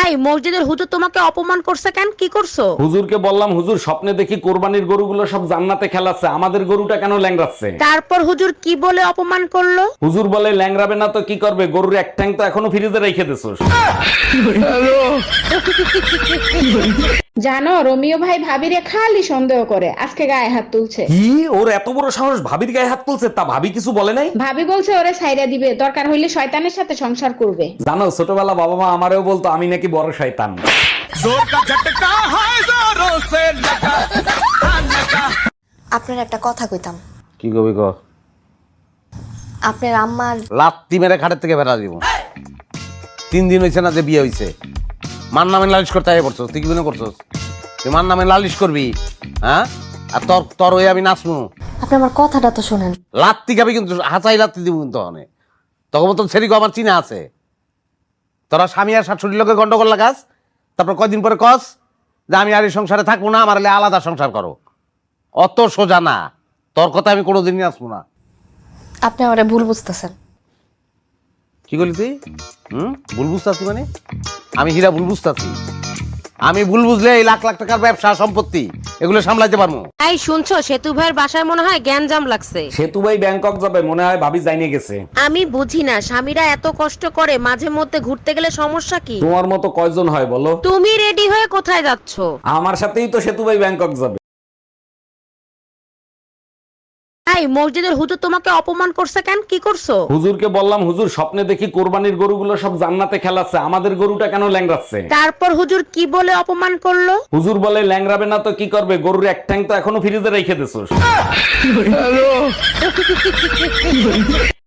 এই মসজিদের হুজুর তোমাকে অপমান করছে কেন? কি করছো? হুজুরকে বললাম, হুজুর স্বপ্নে দেখি কোরবানির গরুগুলো সব জান্নাতে খেলাচ্ছে, আমাদের গরুটা কেন ল্যাংড়াচ্ছে? তারপর হুজুর কি বলে অপমান করলো? হুজুর বলে, ল্যাংড়াবে না তো কি করবে, গরুর এক ঠ্যাং তো এখনো ফ্রিজে রেখে দিছোস। জানো রোমিও ভাই ভাবিরে খালি সন্দেহ করে, আজকে গায়ে হাত তুলছে। কি, ওর এত বড় সাহস ভাবির গায়ে হাত তুলছে? তা ভাবি কিছু বলে নাই? ভাবি বলছে ওরে ছাইরা দিবে, দরকার হইলে শয়তানের সাথে সংসার করবে। জানো, ছোটবেলা বাবা মা আমারেও বলতো আমি নাকি বড় শয়তান। আপনার একটা কথা কইতাম। কি কবি ক? আপনার আম্মার লাত্তি মেরে খাটের থেকে বেড়া দিব। 3 দিন হয়েছে না যে বিয়ে হয়েছে, মার নামে লালিশ করতে আগে পড়ছস? তুই কি মনে করছস তুই মার নামে লালিশ করবি? হ্যাঁ, আর তোর তোর ওই আমি নাচমু? আপনি আমার কথাটা তো শোনেন। লাত্তি খাবি কিন্তু, হাঁচাই লাত্তি দিব কিন্তু। অনেক তখন তো ছেড়ি আমার চিনা আছে। তোরা স্বামী আর শাশুড়ির লোকে গন্ডগোল লাগাস, তারপর কয়দিন পরে কস যে আমি আর এই সংসারে থাকবো না, আমার হলে আলাদা সংসার করো। অত সোজা না, তোর কথা আমি কোনোদিনই আসবো না। আপনি আমারে ভুল বুঝতেছেন। কি করলি তুই? ভুল বুঝতেছি মানে? আমি হীরা ভুল বুঝতেছি? আমি ভুল বুঝলে এই লাখ লাখ টাকার ব্যবসা সম্পত্তি এগুলো সামলাইতে পারবো। এই শুনছো, সেতু ভাইয়ের বাসায় মনে হয় গ্যাঞ্জাম লাগছে। সেতু ভাই ব্যাংকক যাবে, মনে হয় ভাবি জানিয়ে গেছে। আমি বুঝি না, স্বামীরা এত কষ্ট করে, মাঝে মধ্যে ঘুরতে গেলে সমস্যা কি? তোমার মতো কয়জন হয় বলো? তুমি রেডি হয়ে কোথায় যাচ্ছো? আমার সাথেই তো সেতু ভাই ব্যাংকক যাবে। এই মসজিদের হুজুর তোমাকে অপমান করছে কেন? কি করছো? হুজুরকে বললাম, হুজুর স্বপ্নে দেখি কোরবানির গরুগুলো সব জান্নাতে খেলাচ্ছে, আমাদের গরুটা কেন ল্যাংড়াচ্ছে? তারপর হুজুর কি বলে অপমান করলো? হুজুর বলে, ল্যাংড়াবে না তো কি করবে, গরুর এক ঠ্যাং তো এখনো ফ্রিজে রেখে দিছোস।